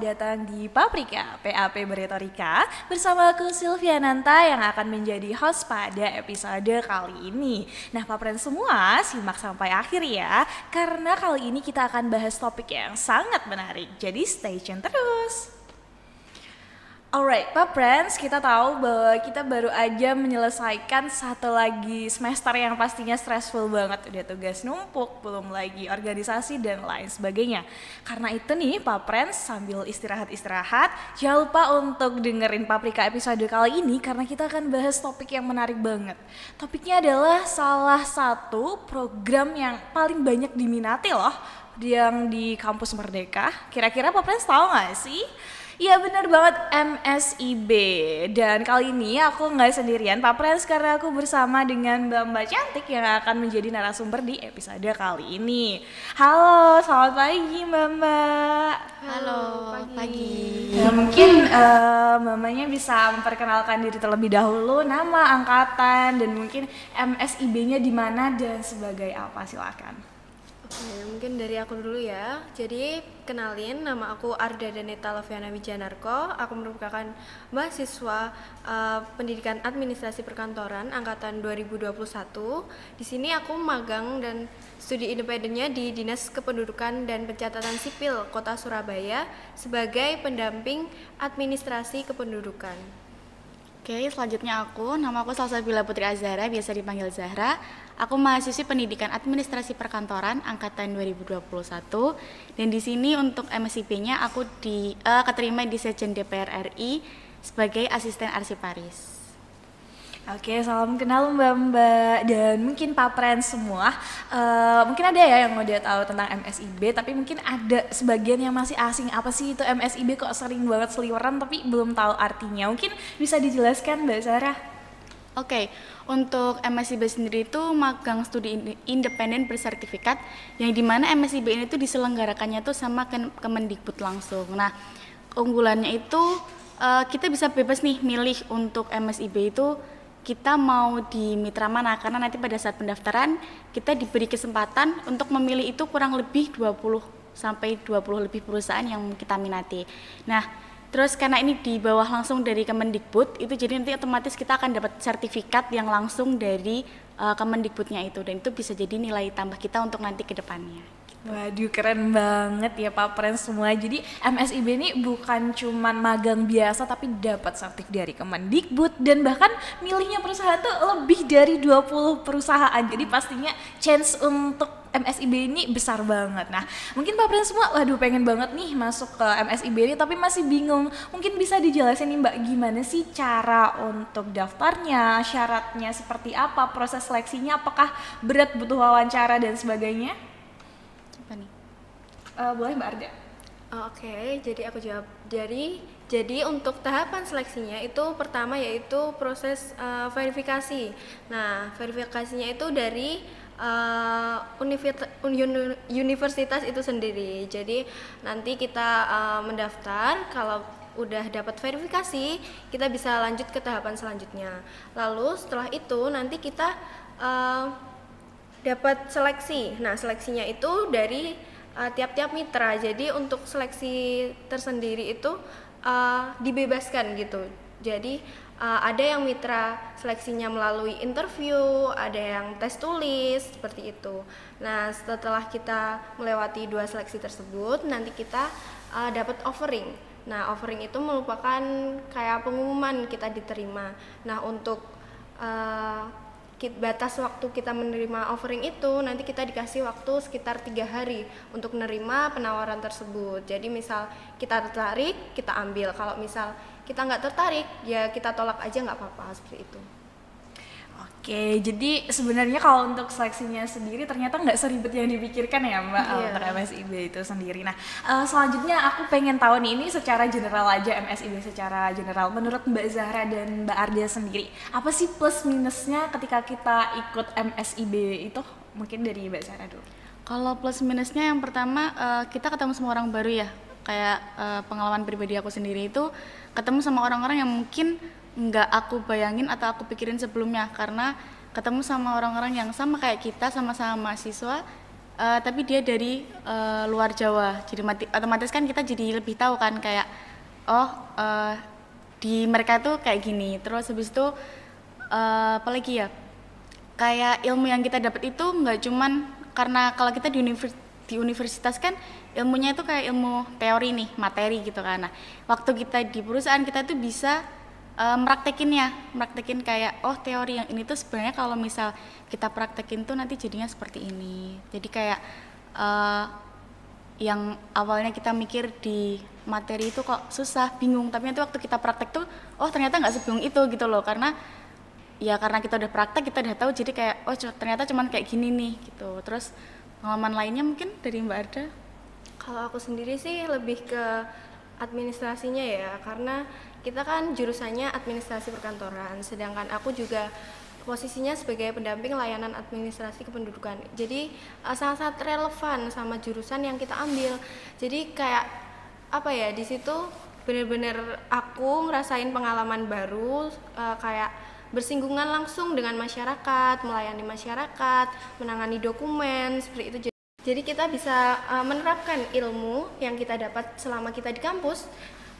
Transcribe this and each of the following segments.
datang di Paprika, PAP Beretorika, bersama aku Sylvia Nanta yang akan menjadi host pada episode kali ini. Nah, Pak Pren semua, simak sampai akhir ya, karena kali ini kita akan bahas topik yang sangat menarik, jadi stay tune terus. Alright, Pak Prens, kita tahu bahwa kita baru aja menyelesaikan satu lagi semester yang pastinya stressful banget. Udah tugas numpuk, belum lagi organisasi dan lain sebagainya. Karena itu nih, Pak Prens sambil istirahat-istirahat, jangan lupa untuk dengerin Paprika episode kali ini karena kita akan bahas topik yang menarik banget. Topiknya adalah salah satu program yang paling banyak diminati loh, yang di Kampus Merdeka. Kira-kira Pak Prens tahu nggak sih? Iya benar banget, MSIB. Dan kali ini aku nggak sendirian Pak Prens karena aku bersama dengan Mbak cantik yang akan menjadi narasumber di episode kali ini. Halo, selamat pagi Mbak. Halo, pagi. Ya, mungkin Mamanya bisa memperkenalkan diri terlebih dahulu, nama, angkatan, dan mungkin MSIB-nya di mana dan sebagai apa, silakan. Oke, mungkin dari aku dulu ya. Jadi, kenalin, nama aku Arda Daneta Loviana Wijanarko. Aku merupakan mahasiswa Pendidikan Administrasi Perkantoran angkatan 2021. Di sini aku magang dan studi independennya di Dinas Kependudukan dan Pencatatan Sipil Kota Surabaya sebagai pendamping administrasi kependudukan. Oke, selanjutnya nama aku Salsabila Putri Azhara, biasa dipanggil Zahra. Aku mahasiswi Pendidikan Administrasi Perkantoran angkatan 2021 dan di sini untuk MSIB-nya aku keterima di Sekjen DPR RI sebagai asisten arsiparis. Oke, salam kenal Mbak-mbak dan mungkin Pak Prens semua. Mungkin ada ya yang udah tahu tentang MSIB, tapi mungkin ada sebagian yang masih asing. Apa sih itu MSIB, kok sering banget seliweran tapi belum tahu artinya. Mungkin bisa dijelaskan Mbak Sarah? Oke, untuk MSIB sendiri itu magang studi independen bersertifikat yang dimana MSIB ini tuh diselenggarakannya tuh sama Kemendikbud langsung. Nah, keunggulannya itu kita bisa bebas nih milih untuk MSIB itu kita mau di mitra mana, karena nanti pada saat pendaftaran kita diberi kesempatan untuk memilih itu kurang lebih 20 sampai 20 lebih perusahaan yang kita minati. Nah, terus karena ini di bawah langsung dari Kemendikbud, itu jadi nanti otomatis kita akan dapat sertifikat yang langsung dari Kemendikbudnya itu, dan itu bisa jadi nilai tambah kita untuk nanti ke depannya. Waduh, keren banget ya Pak Prens semua. Jadi MSIB ini bukan cuman magang biasa tapi dapat sertif dari Kemendikbud dan bahkan milihnya perusahaan tuh lebih dari 20 perusahaan. Jadi pastinya chance untuk MSIB ini besar banget. Nah, mungkin Pak Prens semua waduh pengen banget nih masuk ke MSIB ini tapi masih bingung. Mungkin bisa dijelasin nih Mbak, gimana sih cara untuk daftarnya, syaratnya seperti apa, proses seleksinya, apakah berat, butuh wawancara dan sebagainya? Boleh Mbak Arda? Oke, jadi aku jawab. Jadi untuk tahapan seleksinya itu pertama yaitu proses verifikasi. Nah, verifikasinya itu dari universitas itu sendiri. Jadi nanti kita mendaftar, kalau udah dapat verifikasi, kita bisa lanjut ke tahapan selanjutnya. Lalu setelah itu nanti kita dapat seleksi. Nah, seleksinya itu dari tiap-tiap mitra. Jadi untuk seleksi tersendiri itu dibebaskan gitu. Jadi ada yang mitra seleksinya melalui interview, ada yang tes tulis seperti itu. Nah, setelah kita melewati 2 seleksi tersebut, nanti kita dapat offering. Nah, offering itu merupakan kayak pengumuman kita diterima. Nah, untuk batas waktu kita menerima offering itu nanti kita dikasih waktu sekitar 3 hari untuk menerima penawaran tersebut. Jadi misal kita tertarik, kita ambil. Kalau misal kita nggak tertarik, ya kita tolak aja, nggak apa-apa, seperti itu. Oke, jadi sebenarnya kalau untuk seleksinya sendiri ternyata nggak seribet yang dipikirkan ya Mbak, untuk MSIB itu sendiri. Nah, selanjutnya aku pengen tahu nih, ini secara general aja, MSIB secara general. Menurut Mbak Zahra dan Mbak Ardia sendiri, apa sih plus minusnya ketika kita ikut MSIB itu? Mungkin dari Mbak Zahra dulu. Kalau plus minusnya yang pertama kita ketemu sama orang baru ya. Kayak pengalaman pribadi aku sendiri itu ketemu sama orang-orang yang mungkin nggak aku bayangin atau aku pikirin sebelumnya, karena ketemu sama orang-orang yang sama kayak kita, sama-sama mahasiswa, tapi dia dari luar Jawa. Jadi otomatis kan kita jadi lebih tahu kan kayak di mereka tuh kayak gini. Terus habis itu apalagi ya, kayak ilmu yang kita dapat itu nggak cuman karena kalau kita di universitas kan ilmunya itu kayak ilmu teori nih, materi gitu kan. Nah, waktu kita di perusahaan kita tuh bisa meraktekin kayak teori yang ini tuh sebenarnya kalau misal kita praktekin tuh nanti jadinya seperti ini. Jadi kayak yang awalnya kita mikir di materi itu kok susah, bingung, tapi nanti waktu kita praktek tuh ternyata nggak sebingung itu gitu loh, karena kita udah praktek, kita udah tahu, jadi kayak ternyata cuman kayak gini nih gitu. Terus pengalaman lainnya mungkin dari Mbak Arda? Kalau aku sendiri sih lebih ke administrasinya ya, karena kita kan jurusannya administrasi perkantoran, sedangkan aku juga posisinya sebagai pendamping layanan administrasi kependudukan. Jadi sangat-sangat relevan sama jurusan yang kita ambil. Jadi kayak di situ bener-bener aku ngerasain pengalaman baru, kayak bersinggungan langsung dengan masyarakat, melayani masyarakat, menangani dokumen seperti itu. Jadi kita bisa menerapkan ilmu yang kita dapat selama kita di kampus,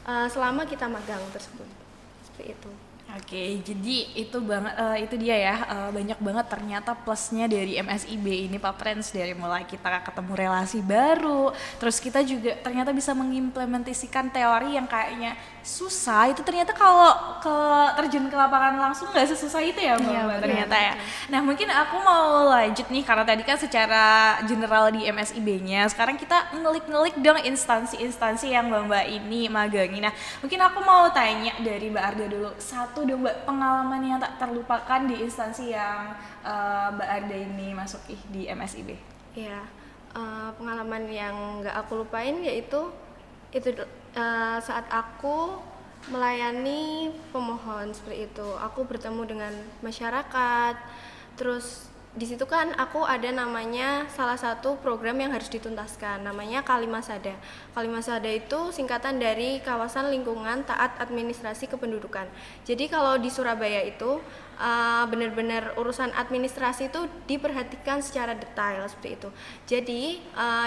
selama kita magang tersebut. Seperti itu. Oke, jadi itu dia ya, banyak banget ternyata plusnya dari MSIB ini Pak Prince, dari mulai kita ketemu relasi baru, terus kita juga ternyata bisa mengimplementasikan teori yang kayaknya susah, itu ternyata kalau terjun ke lapangan langsung nggak sesusah itu ya Mbak, ternyata ya. Nah mungkin aku mau lanjut nih, karena tadi kan secara general di MSIB-nya, sekarang kita ngelik-ngelik dong instansi-instansi yang Mbak ini magangi. Nah mungkin aku mau tanya dari Mbak Arda dulu, satu dong Mbak, pengalaman yang tak terlupakan di instansi yang Mbak Arda ini masuki di MSIB. Iya, pengalaman yang nggak aku lupain yaitu saat aku melayani pemohon seperti itu. Aku bertemu dengan masyarakat, terus di situ kan aku ada namanya salah satu program yang harus dituntaskan, namanya Kalimasada. Kalimasada itu singkatan dari Kawasan Lingkungan Taat Administrasi Kependudukan. Jadi kalau di Surabaya itu benar-benar urusan administrasi itu diperhatikan secara detail seperti itu. Jadi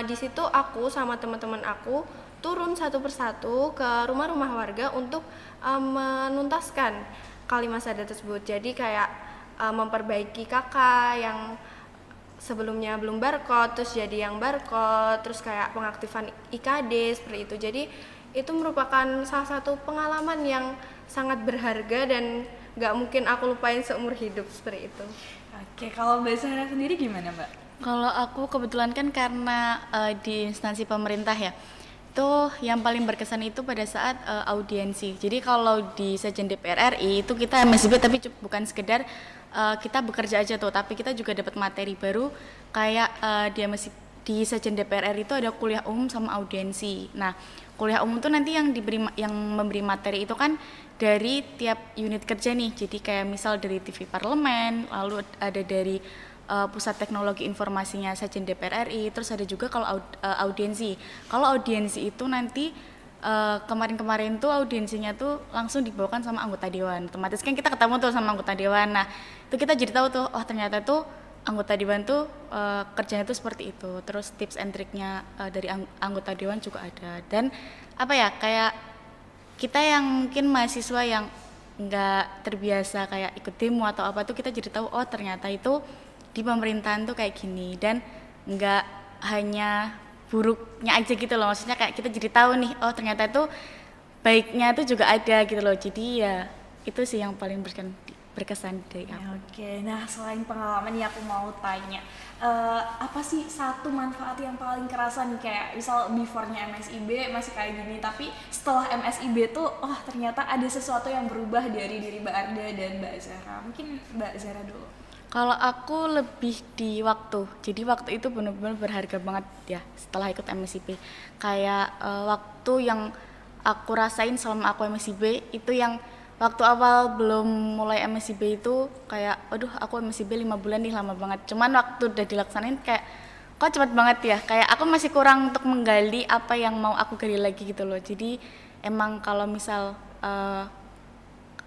di situ aku sama teman-teman aku turun satu persatu ke rumah-rumah warga untuk menuntaskan Kalimasada tersebut. Jadi kayak memperbaiki KK yang sebelumnya belum barcode, terus jadi yang barcode, terus kayak pengaktifan IKD seperti itu. Jadi itu merupakan salah satu pengalaman yang sangat berharga dan nggak mungkin aku lupain seumur hidup seperti itu. Oke, kalau Mbak Zahra sendiri gimana Mbak? Kalau aku kebetulan kan karena di instansi pemerintah ya, itu yang paling berkesan itu pada saat audiensi. Jadi kalau di Sekjen DPR RI itu kita MSIB tapi bukan sekedar kita bekerja aja tuh, tapi kita juga dapat materi baru kayak di Sekjen DPR RI itu ada kuliah umum sama audiensi. Nah, kuliah umum tuh nanti yang memberi materi itu kan dari tiap unit kerja nih. Jadi kayak misal dari TV Parlemen, lalu ada dari Pusat Teknologi Informasinya Sekjen DPR RI, terus ada juga kalau audiensi. Kalau audiensi itu nanti kemarin-kemarin tuh audiensinya tuh langsung dibawakan sama anggota dewan. Otomatis kan kita ketemu tuh sama anggota dewan. Nah, itu kita jadi tahu tuh, ternyata tuh anggota dewan tuh kerjanya tuh seperti itu. Terus tips and triknya dari anggota dewan juga ada. Dan kayak kita yang mungkin mahasiswa yang nggak terbiasa kayak ikut demo atau apa tuh, kita jadi tahu ternyata itu di pemerintahan tuh kayak gini, dan nggak hanya buruknya aja gitu loh, maksudnya kayak kita jadi tahu nih ternyata itu baiknya itu juga ada gitu loh. Jadi ya itu sih yang paling berkesan dari aku. Oke, nah selain pengalaman yang aku mau tanya, apa sih satu manfaat yang paling kerasa nih, kayak misal before-nya MSIB masih kayak gini, tapi setelah MSIB tuh ternyata ada sesuatu yang berubah dari diri Mbak Arda dan Mbak Zahra. Mungkin Mbak Zahra dulu. Kalau aku lebih di waktu, jadi waktu itu benar-benar berharga banget ya setelah ikut MSIB. Kayak waktu yang aku rasain selama aku MSIB itu yang waktu awal belum mulai MSIB itu kayak, aku MSIB 5 bulan nih, lama banget. Cuman waktu udah dilaksanain kayak, kok cepet banget ya, kayak aku masih kurang untuk menggali apa yang mau aku gali lagi gitu loh. Jadi emang kalau misal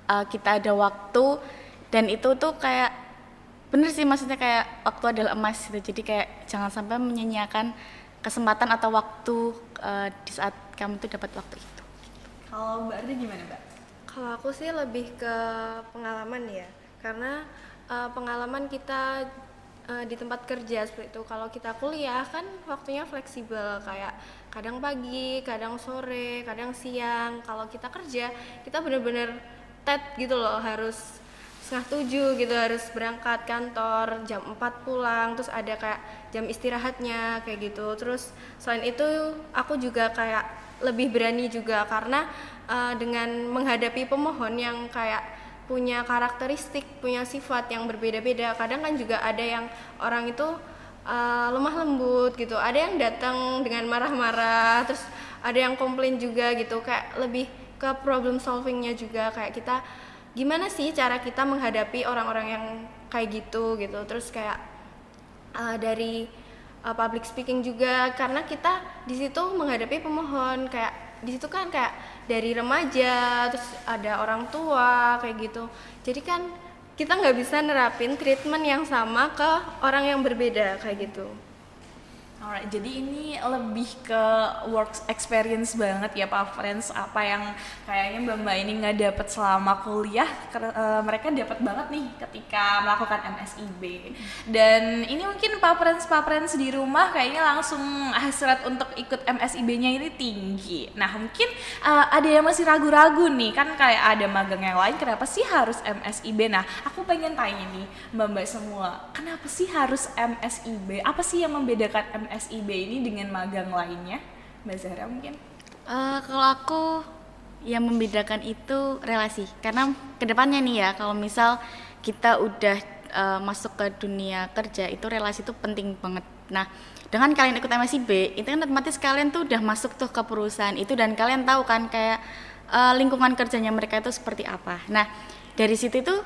kita ada waktu dan itu tuh kayak bener sih, maksudnya kayak waktu adalah emas gitu, jadi kayak jangan sampai menyanyiakan kesempatan atau waktu di saat kamu tuh dapat waktu itu. Kalau Mbak Arda gimana Mbak? Kalau aku sih lebih ke pengalaman ya, karena pengalaman kita di tempat kerja seperti itu. Kalau kita kuliah kan waktunya fleksibel, kayak kadang pagi, kadang sore, kadang siang. Kalau kita kerja, kita bener-bener gitu loh, harus 6:30 gitu, harus berangkat kantor, jam 4 pulang, terus ada kayak jam istirahatnya kayak gitu. Terus selain itu aku juga kayak lebih berani juga, karena dengan menghadapi pemohon yang kayak punya karakteristik, punya sifat yang berbeda-beda. Kadang kan juga ada yang orang itu lemah lembut gitu, ada yang datang dengan marah-marah, terus ada yang komplain juga gitu, kayak lebih ke problem solvingnya juga, kayak kita gimana sih cara kita menghadapi orang-orang yang kayak gitu. Terus kayak dari public speaking juga, karena kita di situ menghadapi pemohon, kayak di situ kan kayak dari remaja, terus ada orang tua kayak gitu. Jadi kan kita nggak bisa nerapin treatment yang sama ke orang yang berbeda kayak gitu. Alright, jadi ini lebih ke work experience banget ya Pak Friends, apa yang kayaknya Mbak ini nggak dapat selama kuliah, mereka dapat banget nih ketika melakukan MSIB. Dan ini mungkin Pak Friends di rumah kayaknya langsung hasrat untuk ikut MSIB-nya ini tinggi. Nah mungkin ada yang masih ragu-ragu nih, kan kayak ada magang yang lain, kenapa sih harus MSIB? Nah aku pengen tanya nih Mbak semua, kenapa sih harus MSIB? Apa sih yang membedakan MSIB ini dengan magang lainnya? Mbak Zahra mungkin? Kalau aku yang membedakan itu relasi, karena kedepannya nih ya, kalau misal kita udah masuk ke dunia kerja, itu relasi itu penting banget. Nah dengan kalian ikut MSIB itu kan otomatis kalian tuh udah masuk tuh ke perusahaan itu, dan kalian tahu kan kayak lingkungan kerjanya mereka itu seperti apa. Nah dari situ tuh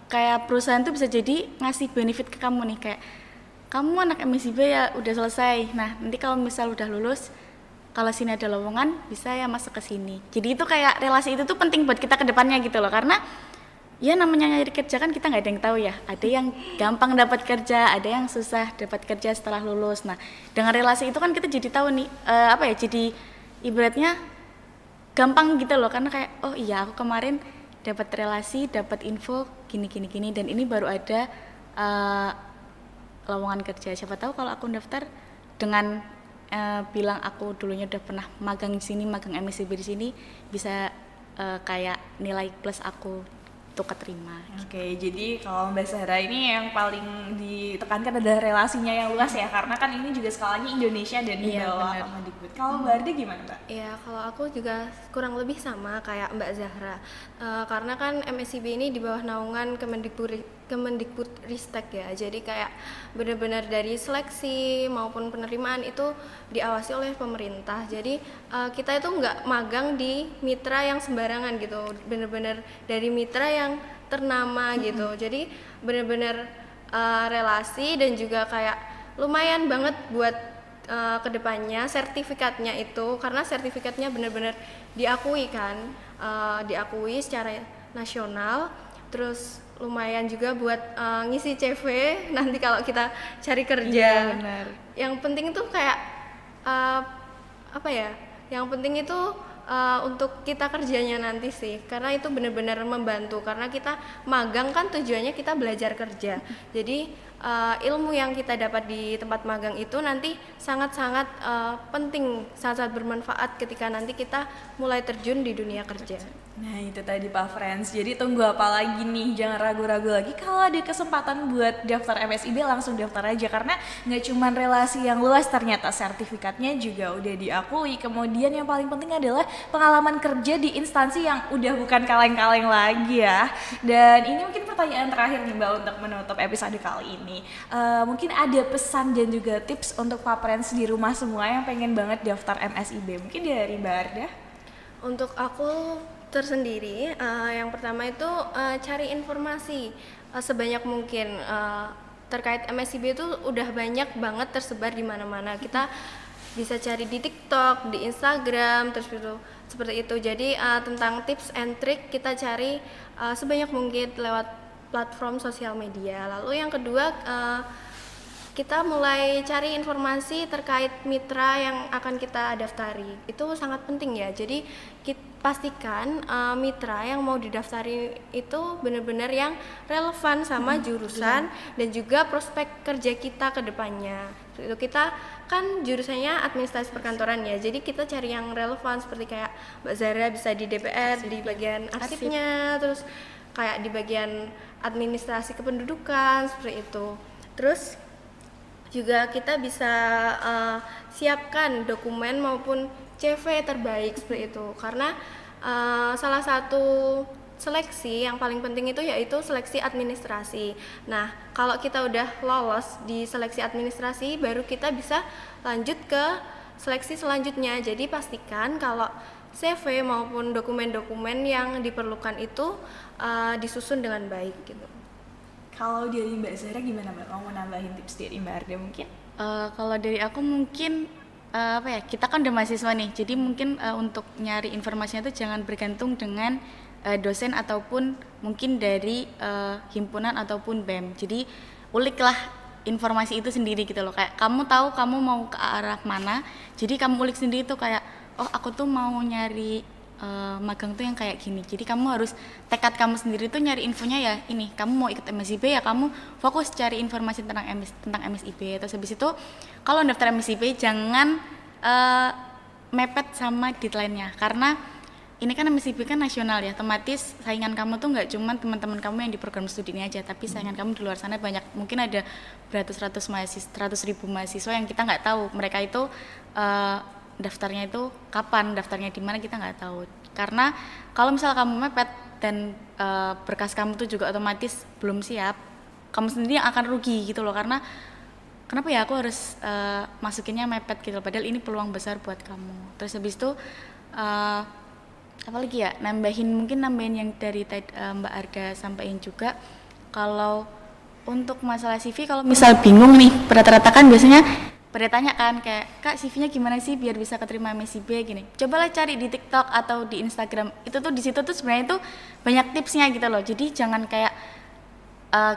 kayak perusahaan tuh bisa jadi ngasih benefit ke kamu nih, kayak kamu anak MSIB ya udah selesai, nah nanti kalau misal udah lulus, kalau sini ada lowongan bisa ya masuk ke sini. Jadi itu kayak relasi itu tuh penting buat kita ke depannya gitu loh, karena ya namanya nyari kerja kan kita nggak ada yang tahu ya, ada yang gampang dapat kerja, ada yang susah dapat kerja setelah lulus. Nah dengan relasi itu kan kita jadi tahu nih jadi ibaratnya gampang gitu loh, karena kayak oh iya aku kemarin dapat relasi, dapat info gini, dan ini baru ada lowongan kerja. Siapa tahu kalau aku daftar dengan bilang aku dulunya udah pernah magang di sini, magang MSIB di sini, bisa kayak nilai plus aku untuk keterima. Oke, jadi kalau Mbak Zahra ini yang paling ditekankan adalah relasinya yang luas ya, karena kan ini juga skalanya Indonesia dan di bawah Kemendikbud. Kalau Mbak Arda gimana Mbak? Ya kalau aku juga kurang lebih sama kayak Mbak Zahra, karena kan MSIB ini di bawah naungan Kemendikbudristek ya, jadi kayak benar-benar dari seleksi maupun penerimaan itu diawasi oleh pemerintah. Jadi kita itu nggak magang di mitra yang sembarangan gitu, benar-benar dari mitra yang ternama gitu. Jadi benar-benar relasi, dan juga kayak lumayan banget buat kedepannya sertifikatnya itu, karena sertifikatnya benar-benar diakui kan, diakui secara nasional. Terus lumayan juga buat ngisi CV nanti kalau kita cari kerja. Iya, benar. Yang penting itu kayak yang penting itu untuk kita kerjanya nanti sih, karena itu benar-benar membantu, karena kita magang kan tujuannya kita belajar kerja. Jadi ilmu yang kita dapat di tempat magang itu nanti sangat-sangat penting, sangat-sangat bermanfaat ketika nanti kita mulai terjun di dunia kerja. Nah itu tadi Pak Friends, jadi tunggu apa lagi nih, jangan ragu-ragu lagi. Kalau ada kesempatan buat daftar MSIB langsung daftar aja, karena nggak cuma relasi yang luas, ternyata sertifikatnya juga udah diakui. Kemudian yang paling penting adalah pengalaman kerja di instansi yang udah bukan kaleng-kaleng lagi ya. Dan ini mungkin pertanyaan terakhir nih Mbak untuk menutup episode kali ini. Mungkin ada pesan dan juga tips untuk Pak Friends di rumah semua yang pengen banget daftar MSIB, mungkin dari Mbak Arda? Untuk aku tersendiri, yang pertama itu cari informasi sebanyak mungkin terkait MSIB itu udah banyak banget tersebar di mana-mana. Kita bisa cari di TikTok, di Instagram, terus itu seperti itu. Jadi tentang tips and trick kita cari sebanyak mungkin lewat platform sosial media. Lalu yang kedua, kita mulai cari informasi terkait mitra yang akan kita daftari. Itu sangat penting ya. Jadi pastikan mitra yang mau didaftari itu benar-benar yang relevan sama jurusan dan juga prospek kerja kita ke depannya. Itu kita kan jurusannya administrasi perkantoran ya. Jadi kita cari yang relevan seperti kayak Mbak Zara bisa di DPR di bagian arsipnya, terus kayak di bagian administrasi kependudukan seperti itu. Terus juga kita bisa siapkan dokumen maupun CV terbaik seperti itu, karena salah satu seleksi yang paling penting itu yaitu seleksi administrasi. Nah, kalau kita udah lolos di seleksi administrasi, baru kita bisa lanjut ke seleksi selanjutnya. Jadi pastikan kalau CV maupun dokumen-dokumen yang diperlukan itu disusun dengan baik gitu. Kalau dari Mbak Zara gimana Mbak? Mau nambahin tips dari Mbak Arda mungkin? Kalau dari aku mungkin kita kan udah mahasiswa nih, jadi mungkin untuk nyari informasinya itu jangan bergantung dengan dosen ataupun mungkin dari himpunan ataupun BEM. Jadi uliklah informasi itu sendiri gitu loh, kayak kamu tahu kamu mau ke arah mana, jadi kamu ulik sendiri tuh kayak oh aku tuh mau nyari magang tuh yang kayak gini. Jadi kamu harus tekad kamu sendiri tuh nyari infonya ya ini. Kamu mau ikut MSIB ya kamu fokus cari informasi tentang MSIB. Terus habis itu kalau daftar MSIB jangan mepet sama deadline-nya, karena ini kan MSIB kan nasional ya, otomatis saingan kamu tuh nggak cuma teman-teman kamu yang di program studi ini aja, tapi saingan kamu di luar sana banyak. Mungkin ada beratus-ratus mahasiswa, 100.000 mahasiswa yang kita nggak tahu mereka itu daftarnya itu kapan, daftarnya di mana kita nggak tahu. Karena kalau misal kamu mepet dan berkas kamu tuh juga otomatis belum siap, kamu sendiri yang akan rugi gitu loh. Karena kenapa ya aku harus masukinnya mepet gitu, padahal ini peluang besar buat kamu. Terus habis itu apalagi ya, nambahin yang dari Mbak Arda sampaikan juga. Kalau untuk masalah CV, kalau misal bingung nih, rata-rata kan biasanya pada tanya kan kayak Kak CV-nya gimana sih biar bisa keterima MSIB gini. Cobalah cari di TikTok atau di Instagram. Itu tuh di situ tuh sebenarnya tuh banyak tipsnya gitu loh. Jadi jangan kayak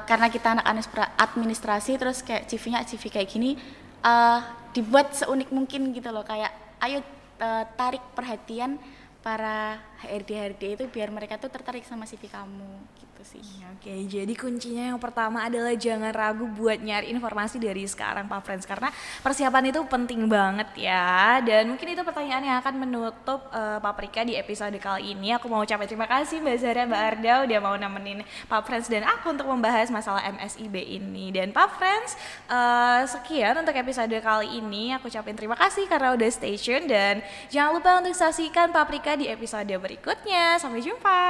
karena kita anak administrasi terus kayak CV-nya CV kayak gini, dibuat seunik mungkin gitu loh. Kayak ayo tarik perhatian para HRD itu biar mereka tuh tertarik sama CV kamu gitu sih. Oke, jadi kuncinya yang pertama adalah jangan ragu buat nyari informasi dari sekarang Pak Friends, karena persiapan itu penting banget ya. Dan mungkin itu pertanyaan yang akan menutup Paprika di episode kali ini. Aku mau ucapin terima kasih Mbak Zara, Mbak Arda udah mau nemenin Pak Friends dan aku untuk membahas masalah MSIB ini. Dan Pak Friends, sekian untuk episode kali ini. Aku ucapin terima kasih karena udah stay tune dan jangan lupa untuk saksikan Paprika di episode berikutnya. Sampai jumpa.